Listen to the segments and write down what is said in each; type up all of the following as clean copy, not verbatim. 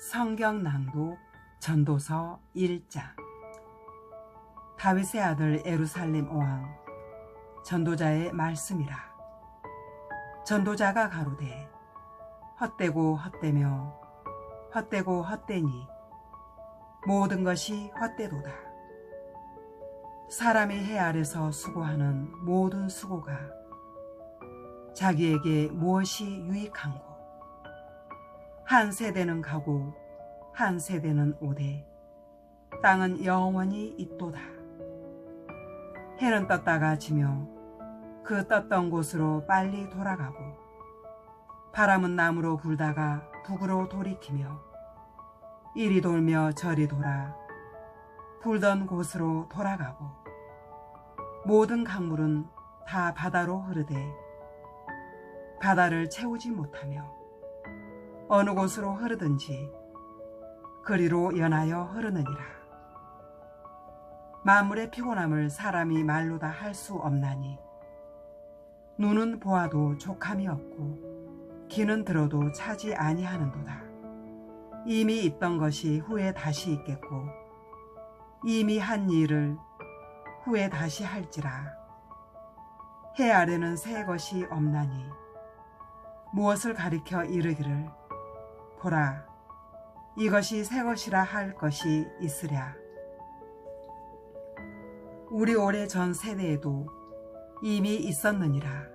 성경 낭독 전도서 1장. 다윗의 아들 예루살렘 왕 전도자의 말씀이라. 전도자가 가로되 헛되고 헛되며 헛되고 헛되니 모든 것이 헛되도다. 사람이 해 아래서 수고하는 모든 수고가 자기에게 무엇이 유익한고. 한 세대는 가고 한 세대는 오되 땅은 영원히 있도다. 해는 떴다가 지며 그 떴던 곳으로 빨리 돌아가고 바람은 남으로 불다가 북으로 돌이키며 이리 돌며 저리 돌아 불던 곳으로 돌아가고 모든 강물은 다 바다로 흐르되 바다를 채우지 못하며 어느 곳으로 흐르든지 그리로 연하여 흐르느니라. 만물의 피곤함을 사람이 말로 다 할 수 없나니 눈은 보아도 족함이 없고 귀는 들어도 차지 아니하는도다. 이미 있던 것이 후에 다시 있겠고 이미 한 일을 후에 다시 할지라. 해 아래는 새 것이 없나니 무엇을 가리켜 이르기를 보라 이것이 새 것이라 할 것이 있으랴. 우리 오래전 세대에도 이미 있었느니라.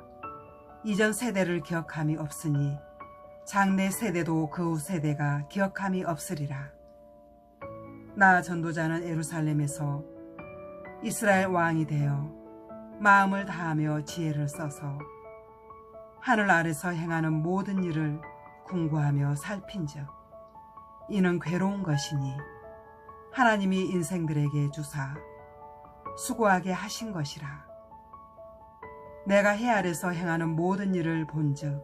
이전 세대를 기억함이 없으니 장래 세대도 그 후 세대가 기억함이 없으리라. 나 전도자는 예루살렘에서 이스라엘 왕이 되어 마음을 다하며 지혜를 써서 하늘 아래서 행하는 모든 일을 궁구하며 살핀즉 이는 괴로운 것이니 하나님이 인생들에게 주사 수고하게 하신 것이라. 내가 해 아래서 행하는 모든 일을 본즉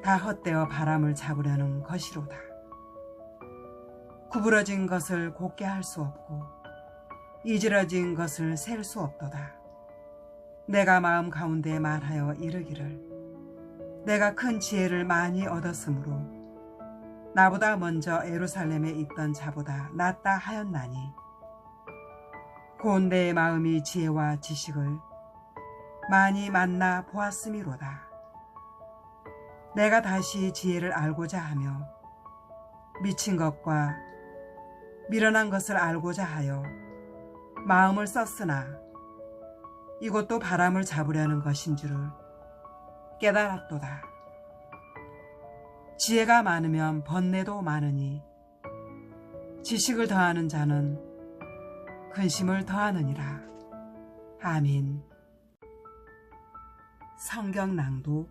다 헛되어 바람을 잡으려는 것이로다. 구부러진 것을 곧게 할 수 없고 이지러진 것을 셀 수 없도다. 내가 마음 가운데 말하여 이르기를 내가 큰 지혜를 많이 얻었으므로 나보다 먼저 예루살렘에 있던 자보다 낫다 하였나니 곧 내 마음이 지혜와 지식을 많이 만나 보았음이로다. 내가 다시 지혜를 알고자 하며 미친 것과 미련한 것을 알고자 하여 마음을 썼으나 이것도 바람을 잡으려는 것인 줄을 깨달았도다. 지혜가 많으면 번뇌도 많으니 지식을 더하는 자는 근심을 더하느니라. 아멘. 성경 낭독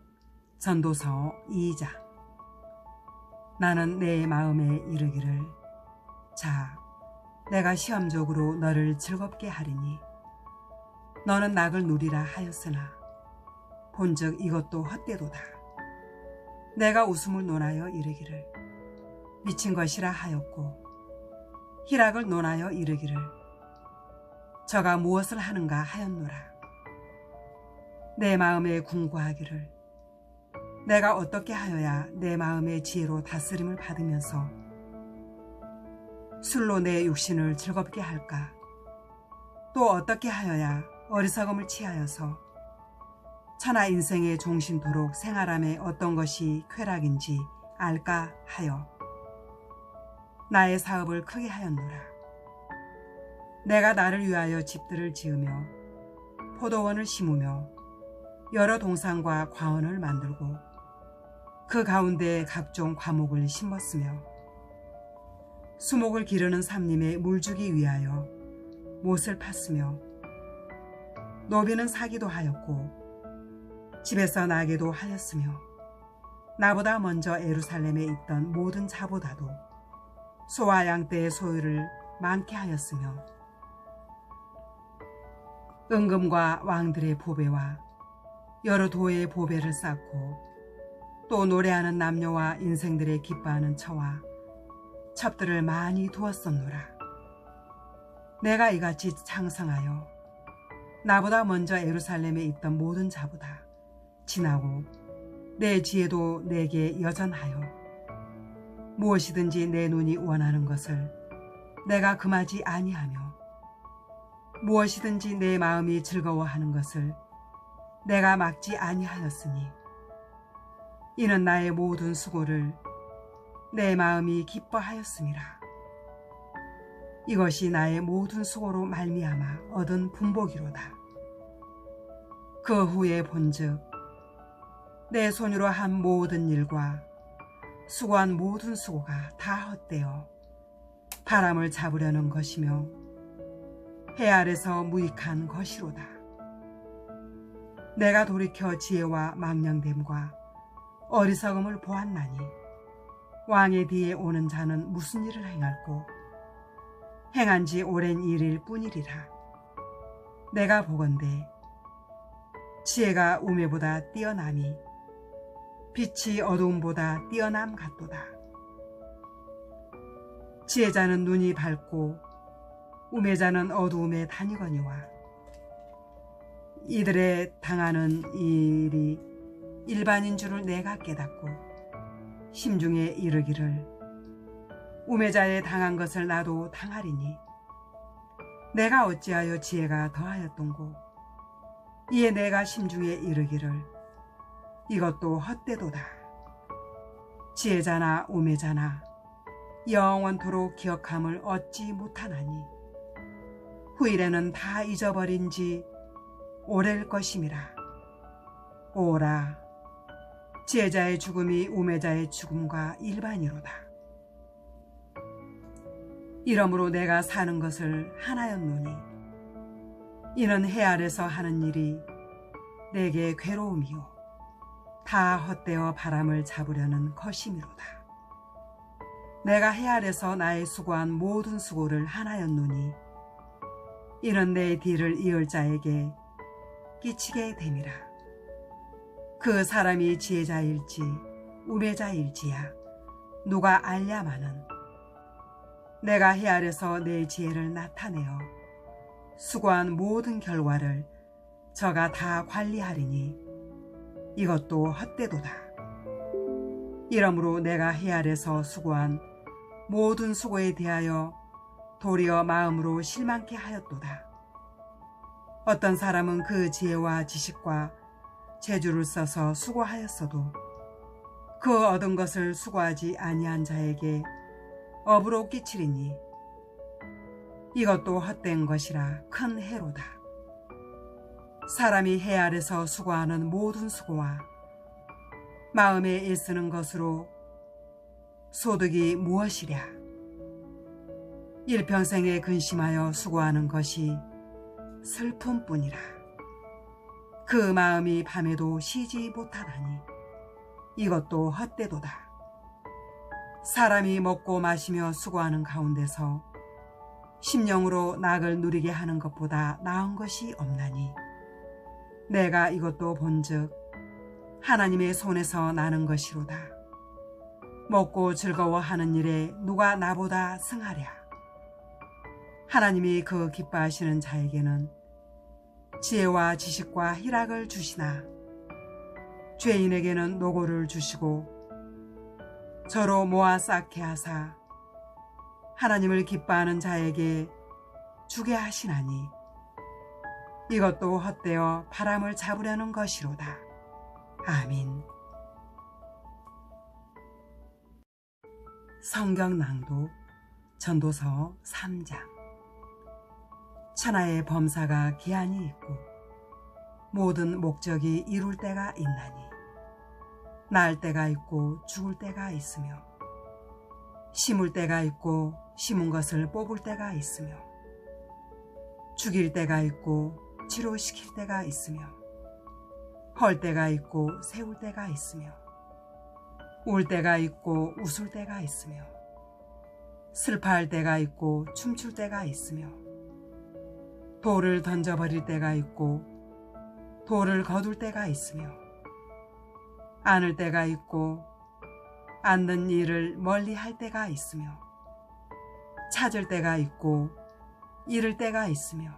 전도서 2장. 나는 내 마음에 이르기를 자 내가 시험적으로 너를 즐겁게 하리니 너는 낙을 누리라 하였으나 본즉 이것도 헛되도다. 내가 웃음을 논하여 이르기를 미친 것이라 하였고 희락을 논하여 이르기를 저가 무엇을 하는가 하였노라. 내 마음에 궁구하기를 내가 어떻게 하여야 내 마음의 지혜로 다스림을 받으면서 술로 내 육신을 즐겁게 할까. 또 어떻게 하여야 어리석음을 취하여서 천하 인생의 종신토록 생활함에 어떤 것이 쾌락인지 알까 하여 나의 사업을 크게 하였노라. 내가 나를 위하여 집들을 지으며 포도원을 심으며 여러 동산과 과원을 만들고 그 가운데 각종 과목을 심었으며 수목을 기르는 삼림에 물주기 위하여 못을 팠으며 노비는 사기도 하였고 집에서 나게도 하였으며 나보다 먼저 예루살렘에 있던 모든 자보다도 소와 양떼의 소유를 많게 하였으며 은금과 왕들의 보배와 여러 도의 보배를 쌓고 또 노래하는 남녀와 인생들의 기뻐하는 처와 첩들을 많이 두었었노라. 내가 이같이 창성하여 나보다 먼저 예루살렘에 있던 모든 자보다 지나고 내 지혜도 내게 여전하여 무엇이든지 내 눈이 원하는 것을 내가 금하지 아니하며 무엇이든지 내 마음이 즐거워하는 것을 내가 막지 아니하였으니 이는 나의 모든 수고를 내 마음이 기뻐하였음이라. 이것이 나의 모든 수고로 말미암아 얻은 분복이로다. 그 후에 본즉 내 손으로 한 모든 일과 수고한 모든 수고가 다 헛되어 바람을 잡으려는 것이며 해 아래서 무익한 것이로다. 내가 돌이켜 지혜와 망령됨과 어리석음을 보았나니 왕의 뒤에 오는 자는 무슨 일을 행할꼬 행한 지 오랜 일일 뿐이리라. 내가 보건대 지혜가 우매보다 뛰어남이 빛이 어두움보다 뛰어남 같도다. 지혜자는 눈이 밝고 우매자는 어두움에 다니거니와 이들의 당하는 일이 일반인 줄을 내가 깨닫고 심중에 이르기를 우매자의 당한 것을 나도 당하리니 내가 어찌하여 지혜가 더하였던고. 이에 내가 심중에 이르기를 이것도 헛되도다. 지혜자나 우매자나 영원토록 기억함을 얻지 못하나니 후일에는 다 잊어버린 지 오래일 것임이라. 오라, 지혜자의 죽음이 우매자의 죽음과 일반이로다. 이러므로 내가 사는 것을 하나였노니 이는 해 아래서 하는 일이 내게 괴로움이요 다 헛되어 바람을 잡으려는 것이미로다. 내가 해 아래서 나의 수고한 모든 수고를 하나였노니 이는 내 뒤를 이을 자에게 끼치게 됨이라. 그 사람이 지혜자일지 우매자일지야 누가 알랴마는 내가 해 아래서 내 지혜를 나타내어 수고한 모든 결과를 저가 다 관리하리니 이것도 헛되도다. 이러므로 내가 해 아래서 수고한 모든 수고에 대하여 도리어 마음으로 실망케 하였도다. 어떤 사람은 그 지혜와 지식과 재주를 써서 수고하였어도 그 얻은 것을 수고하지 아니한 자에게 업으로 끼치리니 이것도 헛된 것이라 큰 해로다. 사람이 해 아래서 수고하는 모든 수고와 마음에 애쓰는 것으로 소득이 무엇이랴. 일평생에 근심하여 수고하는 것이 슬픔뿐이라. 그 마음이 밤에도 쉬지 못하다니 이것도 헛되도다. 사람이 먹고 마시며 수고하는 가운데서 심령으로 낙을 누리게 하는 것보다 나은 것이 없나니 내가 이것도 본즉 하나님의 손에서 나는 것이로다. 먹고 즐거워하는 일에 누가 나보다 승하랴. 하나님이 그 기뻐하시는 자에게는 지혜와 지식과 희락을 주시나 죄인에게는 노고를 주시고 저로 모아 쌓게 하사 하나님을 기뻐하는 자에게 주게 하시나니 이것도 헛되어 바람을 잡으려는 것이로다. 아민. 성경 낭독 전도서 3장. 천하의 범사가 기한이 있고 모든 목적이 이룰 때가 있나니 날 때가 있고 죽을 때가 있으며 심을 때가 있고 심은 것을 뽑을 때가 있으며 죽일 때가 있고 치료시킬 때가 있으며 헐 때가 있고 세울 때가 있으며 울 때가 있고 웃을 때가 있으며 슬퍼할 때가 있고 춤출 때가 있으며 돌을 던져버릴 때가 있고 돌을 거둘 때가 있으며 안을 때가 있고 앉는 일을 멀리 할 때가 있으며 찾을 때가 있고 잃을 때가 있으며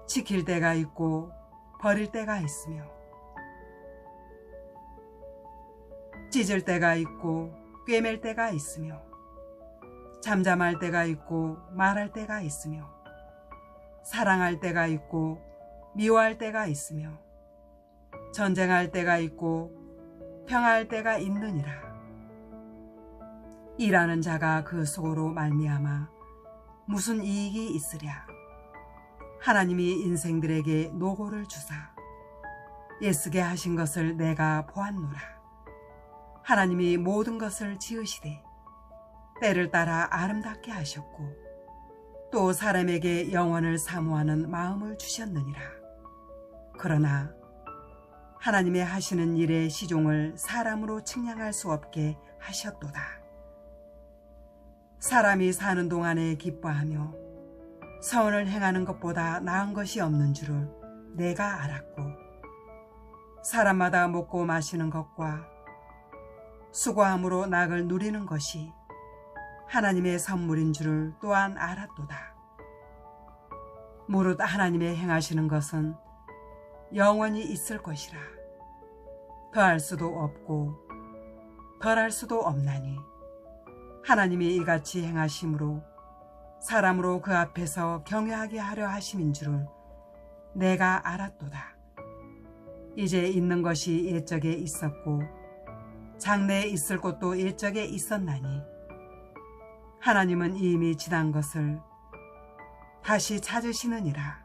지킬 때가 있고 버릴 때가 있으며 찢을 때가 있고 꿰맬 때가 있으며 잠잠할 때가 있고 말할 때가 있으며 사랑할 때가 있고 미워할 때가 있으며 전쟁할 때가 있고 평화할 때가 있느니라. 일하는 자가 그 속으로 말미암아 무슨 이익이 있으랴. 하나님이 인생들에게 노고를 주사 애쓰게 하신 것을 내가 보았노라. 하나님이 모든 것을 지으시되 때를 따라 아름답게 하셨고 또 사람에게 영원을 사모하는 마음을 주셨느니라. 그러나 하나님의 하시는 일의 시종을 사람으로 측량할 수 없게 하셨도다. 사람이 사는 동안에 기뻐하며 선을 행하는 것보다 나은 것이 없는 줄을 내가 알았고 사람마다 먹고 마시는 것과 수고함으로 낙을 누리는 것이 하나님의 선물인 줄을 또한 알았도다. 무릇 하나님의 행하시는 것은 영원히 있을 것이라. 더할 수도 없고 덜할 수도 없나니 하나님이 이같이 행하심으로 사람으로 그 앞에서 경외하게 하려 하심인 줄을 내가 알았도다. 이제 있는 것이 옛적에 있었고 장래에 있을 것도 옛적에 있었나니 하나님은 이미 지난 것을 다시 찾으시느니라.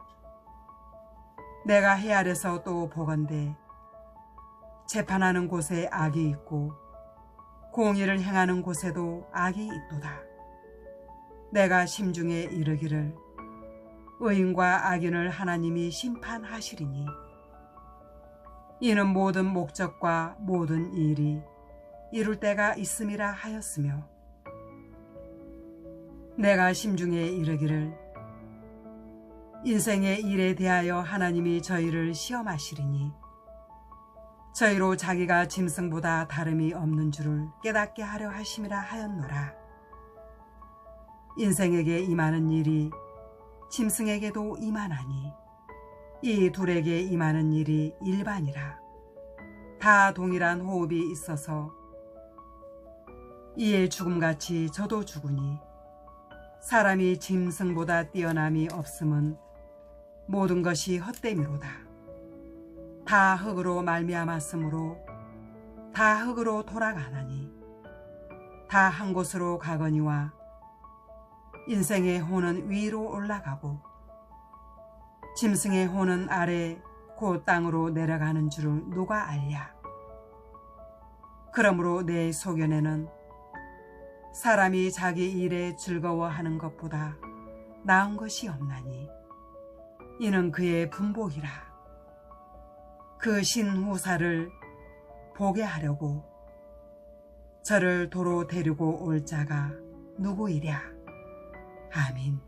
내가 해 아래서 또 보건대 재판하는 곳에 악이 있고 공의를 행하는 곳에도 악이 있도다. 내가 심중에 이르기를 의인과 악인을 하나님이 심판하시리니 이는 모든 목적과 모든 일이 이룰 때가 있음이라 하였으며 내가 심중에 이르기를 인생의 일에 대하여 하나님이 저희를 시험하시리니 저희로 자기가 짐승보다 다름이 없는 줄을 깨닫게 하려 하심이라 하였노라. 인생에게 임하는 일이 짐승에게도 임하나니 이 둘에게 임하는 일이 일반이라. 다 동일한 호흡이 있어서 이에 죽음같이 저도 죽으니 사람이 짐승보다 뛰어남이 없음은 모든 것이 헛됨이로다. 다 흙으로 말미암았으므로 다 흙으로 돌아가나니 다 한 곳으로 가거니와 인생의 혼은 위로 올라가고 짐승의 혼은 아래 곧 땅으로 내려가는 줄을 누가 알랴. 그러므로 내 소견에는 사람이 자기 일에 즐거워하는 것보다 나은 것이 없나니 이는 그의 분복이라. 그 신후사를 보게 하려고 저를 도로 데리고 올 자가 누구이랴. 아민.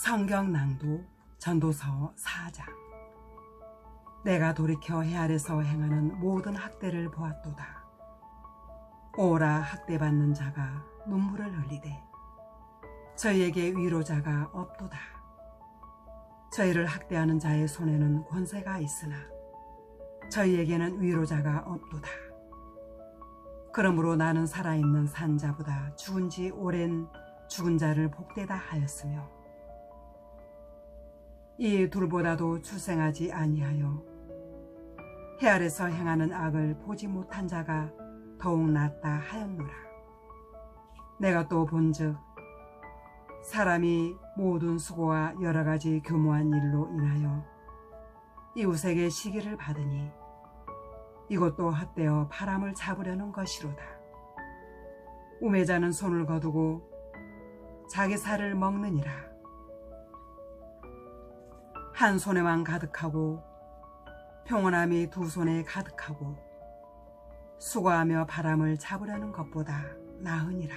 성경 낭독 전도서 4장. 내가 돌이켜 해 아래서 행하는 모든 학대를 보았도다. 오라 학대받는 자가 눈물을 흘리되 저희에게 위로자가 없도다. 저희를 학대하는 자의 손에는 권세가 있으나 저희에게는 위로자가 없도다. 그러므로 나는 살아있는 산자보다 죽은 지 오랜 죽은 자를 복되다 하였으며 이 둘보다도 출생하지 아니하여 해 아래서 행하는 악을 보지 못한 자가 더욱 낫다 하였노라. 내가 또 본즉 사람이 모든 수고와 여러 가지 교모한 일로 인하여 이웃에게 시기를 받으니 이것도 헛되어 바람을 잡으려는 것이로다. 우매자는 손을 거두고 자기 살을 먹느니라. 한 손에만 가득하고 평온함이 두 손에 가득하고 수고하며 바람을 잡으려는 것보다 나으니라.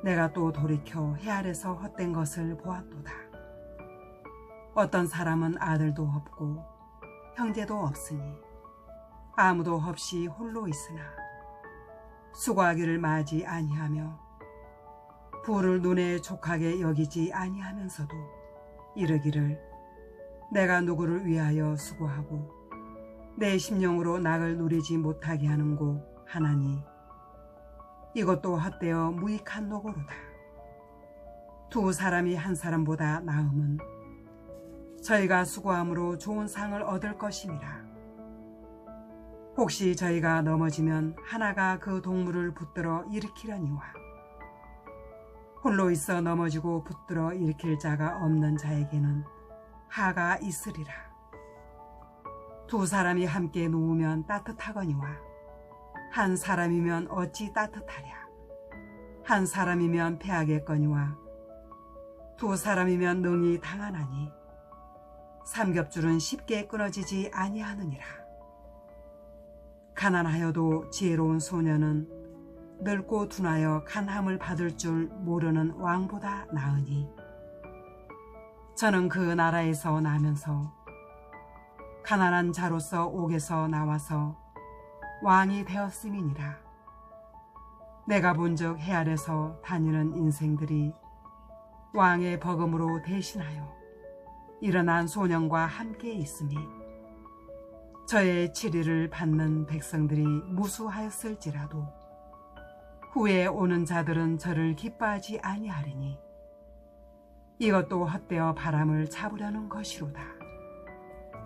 내가 또 돌이켜 해 아래서 헛된 것을 보았도다. 어떤 사람은 아들도 없고 형제도 없으니 아무도 없이 홀로 있으나 수고하기를 마지 아니하며 부를 눈에 족하게 여기지 아니하면서도 이르기를 내가 누구를 위하여 수고하고 내 심령으로 낙을 누리지 못하게 하는고 하나니 이것도 헛되어 무익한 노고로다. 두 사람이 한 사람보다 나음은 저희가 수고함으로 좋은 상을 얻을 것임이라. 혹시 저희가 넘어지면 하나가 그 동물을 붙들어 일으키려니와 홀로 있어 넘어지고 붙들어 일으킬 자가 없는 자에게는 하가 있으리라. 두 사람이 함께 누우면 따뜻하거니와 한 사람이면 어찌 따뜻하랴. 한 사람이면 패하겠거니와 두 사람이면 능히 당하나니 삼겹줄은 쉽게 끊어지지 아니하느니라. 가난하여도 지혜로운 소년은 늙고 둔하여 간함을 받을 줄 모르는 왕보다 나으니 저는 그 나라에서 나면서 가난한 자로서 옥에서 나와서 왕이 되었음이니라. 내가 본즉 해 아래서 다니는 인생들이 왕의 버금으로 대신하여 일어난 소년과 함께 있으니 저의 치리를 받는 백성들이 무수하였을지라도 후에 오는 자들은 저를 기뻐하지 아니하리니 이것도 헛되어 바람을 잡으려는 것이로다.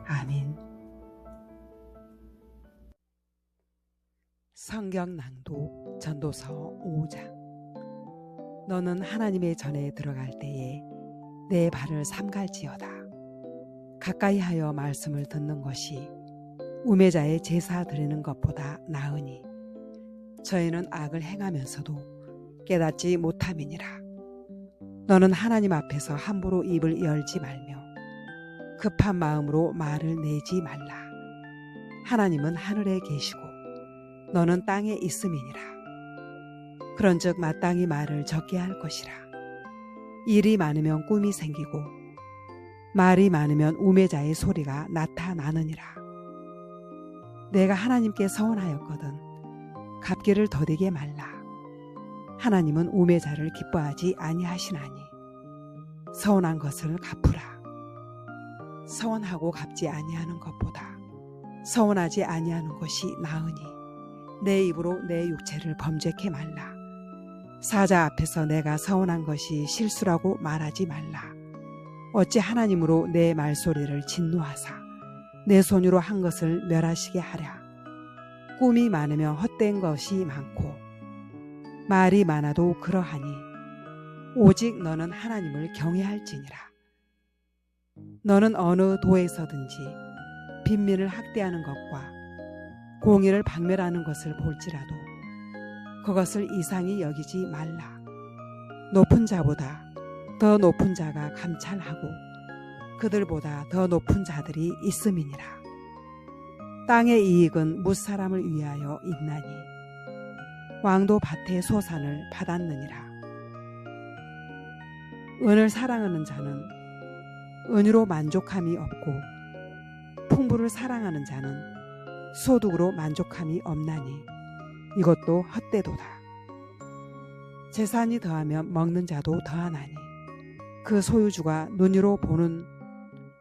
아멘. 성경 낭독 전도서 5장. 너는 하나님의 전에 들어갈 때에 내 발을 삼갈지어다. 가까이 하여 말씀을 듣는 것이 우매자의 제사 드리는 것보다 나으니 저희는 악을 행하면서도 깨닫지 못함이니라. 너는 하나님 앞에서 함부로 입을 열지 말며 급한 마음으로 말을 내지 말라. 하나님은 하늘에 계시고 너는 땅에 있음이니라. 그런즉 마땅히 말을 적게 할 것이라. 일이 많으면 꿈이 생기고 말이 많으면 우매자의 소리가 나타나느니라. 내가 하나님께 서원하였거든 갚기를 더디게 말라. 하나님은 우매자를 기뻐하지 아니하시나니 서원한 것을 갚으라. 서원하고 갚지 아니하는 것보다 서원하지 아니하는 것이 나으니 내 입으로 내 육체를 범죄케 말라. 사자 앞에서 내가 서원한 것이 실수라고 말하지 말라. 어찌 하나님으로 내 말소리를 진노하사 내 손으로 한 것을 멸하시게 하랴. 꿈이 많으면 헛된 것이 많고 말이 많아도 그러하니 오직 너는 하나님을 경외할지니라. 너는 어느 도에서든지 빈민을 학대하는 것과 공의를 박멸하는 것을 볼지라도 그것을 이상히 여기지 말라. 높은 자보다 더 높은 자가 감찰하고 그들보다 더 높은 자들이 있음이니라. 땅의 이익은 무사람을 위하여 있나니 왕도 밭의 소산을 받았느니라. 은을 사랑하는 자는 은으로 만족함이 없고 풍부를 사랑하는 자는 소득으로 만족함이 없나니 이것도 헛되도다. 재산이 더하면 먹는 자도 더하나니 그 소유주가 눈으로 보는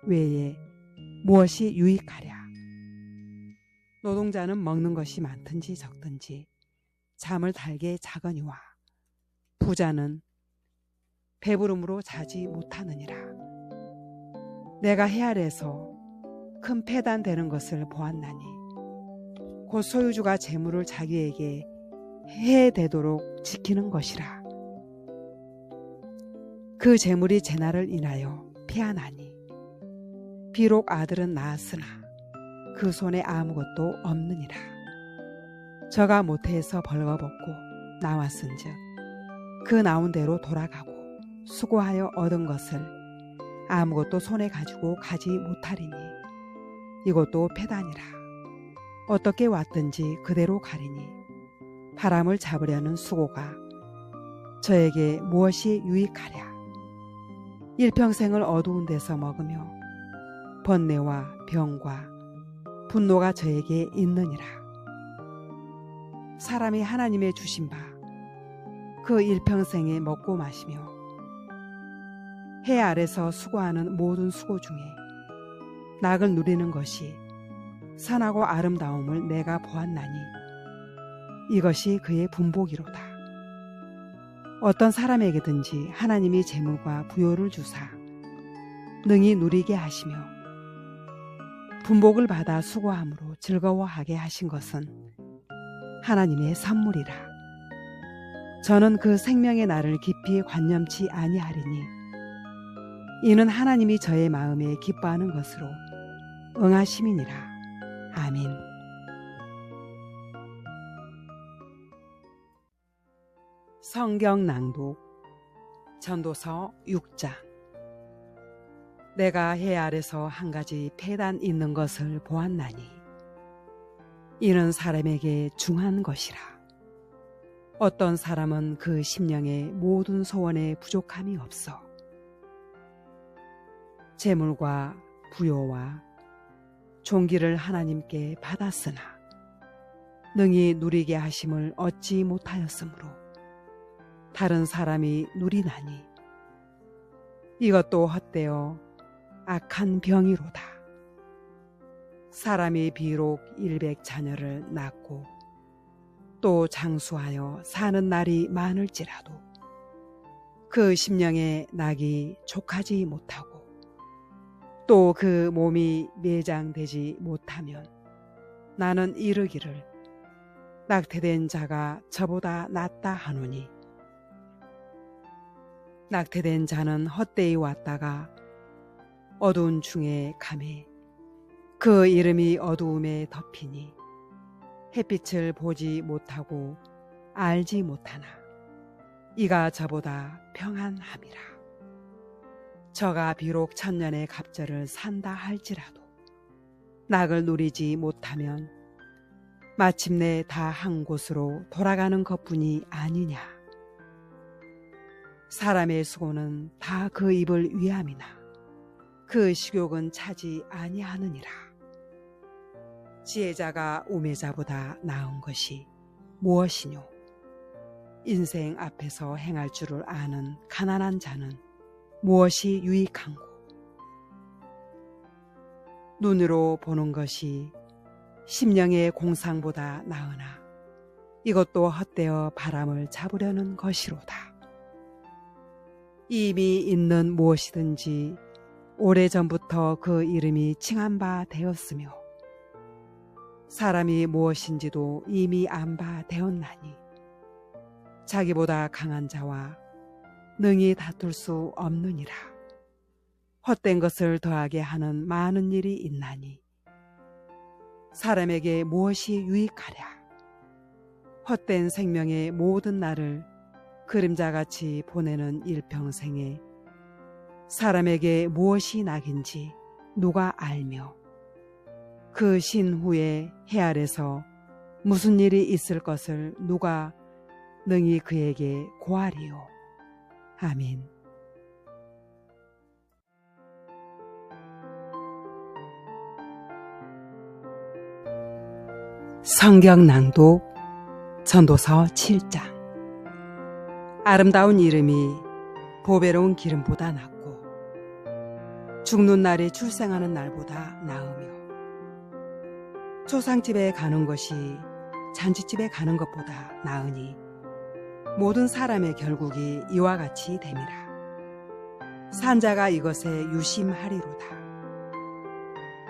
외에 무엇이 유익하랴. 노동자는 먹는 것이 많든지 적든지 잠을 달게 자거니와 부자는 배부름으로 자지 못하느니라. 내가 해 아래에서 큰 패단되는 것을 보았나니 곧 소유주가 재물을 자기에게 해되도록 지키는 것이라. 그 재물이 재날을 인하여 패하나니 비록 아들은 낳았으나 그 손에 아무것도 없느니라. 저가 모태에서 벌거벗고 나왔은즉 그 나온 대로 돌아가고 수고하여 얻은 것을 아무것도 손에 가지고 가지 못하리니 이것도 패단이라. 어떻게 왔든지 그대로 가리니 바람을 잡으려는 수고가 저에게 무엇이 유익하랴. 일평생을 어두운 데서 먹으며 번뇌와 병과 분노가 저에게 있느니라. 사람이 하나님의 주신 바 그 일평생에 먹고 마시며 해 아래서 수고하는 모든 수고 중에 낙을 누리는 것이 선하고 아름다움을 내가 보았나니 이것이 그의 분복이로다. 어떤 사람에게든지 하나님이 재물과 부요를 주사 능히 누리게 하시며 분복을 받아 수고함으로 즐거워하게 하신 것은 하나님의 선물이라. 저는 그 생명의 날을 깊이 관념치 아니하리니 이는 하나님이 저의 마음에 기뻐하는 것으로 응하심이니라. 아멘. 성경 낭독 전도서 6장. 내가 해 아래서 한 가지 폐단 있는 것을 보았나니 이는 사람에게 중한 것이라. 어떤 사람은 그 심령의 모든 소원에 부족함이 없어 재물과 부요와 존귀를 하나님께 받았으나 능히 누리게 하심을 얻지 못하였으므로 다른 사람이 누리나니 이것도 헛되어 악한 병이로다. 사람이 비록 100자녀를 낳고 또 장수하여 사는 날이 많을지라도 그 심령에 낙이 족하지 못하고 또 그 몸이 매장되지 못하면 나는 이르기를 낙태된 자가 저보다 낫다 하노니 낙태된 자는 헛되이 왔다가 어두운 중에 가매 그 이름이 어두움에 덮이니 햇빛을 보지 못하고 알지 못하나 이가 저보다 평안함이라. 저가 비록 천년의 갑절을 산다 할지라도 낙을 누리지 못하면 마침내 다 한 곳으로 돌아가는 것뿐이 아니냐. 사람의 수고는 다 그 입을 위함이나 그 식욕은 차지 아니하느니라. 지혜자가 우매자보다 나은 것이 무엇이뇨? 인생 앞에서 행할 줄을 아는 가난한 자는 무엇이 유익한고? 눈으로 보는 것이 심령의 공상보다 나으나 이것도 헛되어 바람을 잡으려는 것이로다. 이미 있는 무엇이든지 오래전부터 그 이름이 칭한 바 되었으며 사람이 무엇인지도 이미 안 바 되었나니 자기보다 강한 자와 능히 다툴 수 없느니라. 헛된 것을 더하게 하는 많은 일이 있나니 사람에게 무엇이 유익하랴. 헛된 생명의 모든 날을 그림자같이 보내는 일평생에 사람에게 무엇이 낙인지 누가 알며 그 신후에 해 아래서 무슨 일이 있을 것을 누가 능히 그에게 고하리요. 아멘. 성경 낭독 전도서 7장. 아름다운 이름이 보배로운 기름보다 낫고 죽는 날이 출생하는 날보다 나으며 초상집에 가는 것이 잔치집에 가는 것보다 나으니 모든 사람의 결국이 이와 같이 됨이라. 산자가 이것에 유심하리로다.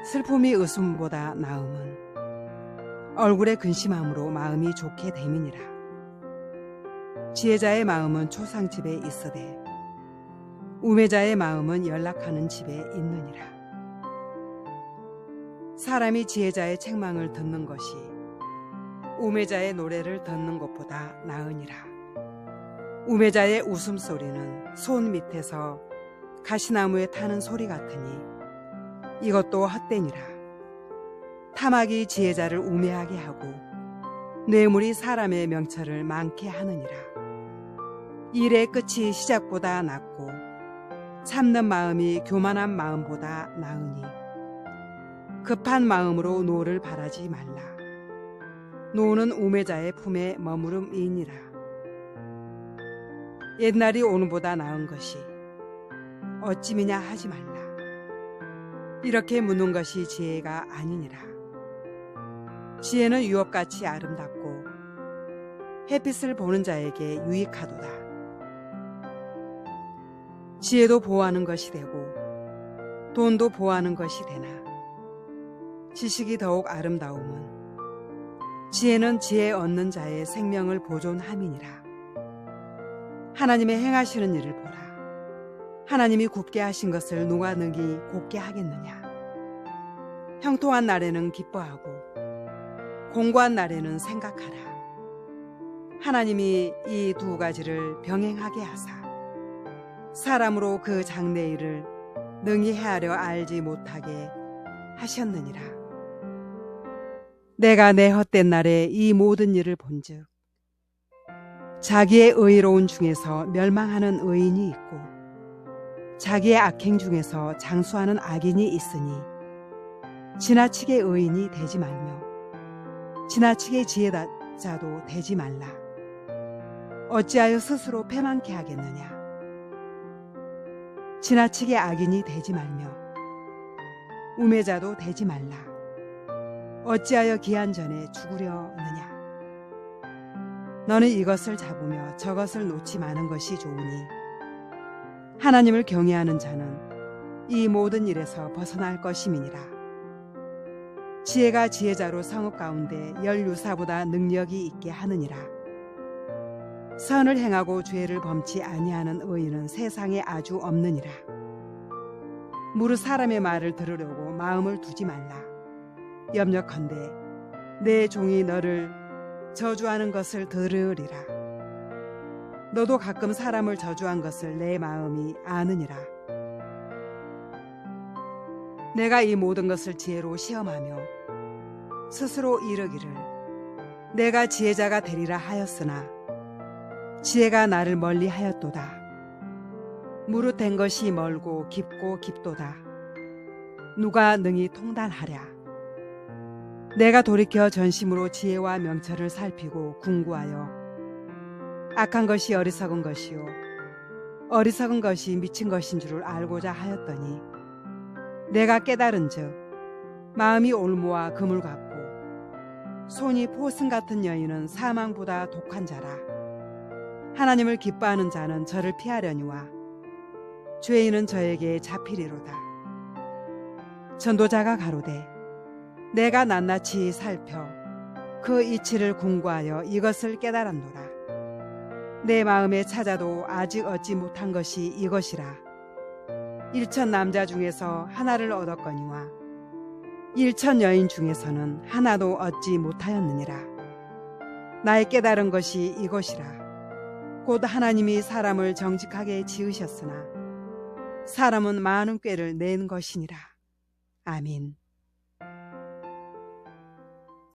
슬픔이 웃음보다 나음은 얼굴에 근심함으로 마음이 좋게 됨이니라. 지혜자의 마음은 초상집에 있으되 우매자의 마음은 연락하는 집에 있느니라. 사람이 지혜자의 책망을 듣는 것이 우매자의 노래를 듣는 것보다 나으니라. 우매자의 웃음소리는 손 밑에서 가시나무에 타는 소리 같으니 이것도 헛되니라. 탐악이 지혜자를 우매하게 하고 뇌물이 사람의 명철을 많게 하느니라. 일의 끝이 시작보다 낫고 참는 마음이 교만한 마음보다 나으니 급한 마음으로 노를 바라지 말라. 노는 우매자의 품에 머무름이니라. 옛날이 오는보다 나은 것이 어찌미냐 하지 말라. 이렇게 묻는 것이 지혜가 아니니라. 지혜는 유업같이 아름답고 햇빛을 보는 자에게 유익하도다. 지혜도 보호하는 것이 되고 돈도 보호하는 것이 되나 지식이 더욱 아름다움은 지혜는 지혜 얻는 자의 생명을 보존함이니라. 하나님의 행하시는 일을 보라. 하나님이 굽게 하신 것을 누가 능히 곱게 하겠느냐. 형통한 날에는 기뻐하고 공고한 날에는 생각하라. 하나님이 이 두 가지를 병행하게 하사 사람으로 그 장래일을 능히 헤아려 알지 못하게 하셨느니라. 내가 내 헛된 날에 이 모든 일을 본즉 자기의 의로운 중에서 멸망하는 의인이 있고 자기의 악행 중에서 장수하는 악인이 있으니 지나치게 의인이 되지 말며 지나치게 지혜자도 되지 말라. 어찌하여 스스로 패망케 하겠느냐. 지나치게 악인이 되지 말며 우매자도 되지 말라. 어찌하여 기한 전에 죽으려느냐. 너는 이것을 잡으며 저것을 놓지 마는 것이 좋으니 하나님을 경외하는 자는 이 모든 일에서 벗어날 것임이니라. 지혜가 지혜자로 성읍 가운데 열유사보다 능력이 있게 하느니라. 선을 행하고 죄를 범치 아니하는 의인은 세상에 아주 없느니라. 무릇 사람의 말을 들으려고 마음을 두지 말라. 염려컨대 내 종이 너를 저주하는 것을 들으리라. 너도 가끔 사람을 저주한 것을 내 마음이 아느니라. 내가 이 모든 것을 지혜로 시험하며 스스로 이르기를 내가 지혜자가 되리라 하였으나 지혜가 나를 멀리 하였도다. 무릇 된 것이 멀고 깊고 깊도다. 누가 능히 통달하랴. 내가 돌이켜 전심으로 지혜와 명철을 살피고 궁구하여 악한 것이 어리석은 것이요 어리석은 것이 미친 것인 줄을 알고자 하였더니 내가 깨달은즉 마음이 올무와 그물 같고 손이 포승 같은 여인은 사망보다 독한 자라. 하나님을 기뻐하는 자는 저를 피하려니와 죄인은 저에게 잡히리로다. 전도자가 가로되 내가 낱낱이 살펴 그 이치를 궁구하여 이것을 깨달았노라. 내 마음에 찾아도 아직 얻지 못한 것이 이것이라. 1천 남자 중에서 하나를 얻었거니와 1천 여인 중에서는 하나도 얻지 못하였느니라. 나의 깨달은 것이 이것이라. 곧 하나님이 사람을 정직하게 지으셨으나 사람은 많은 꾀를 낸 것이니라. 아멘.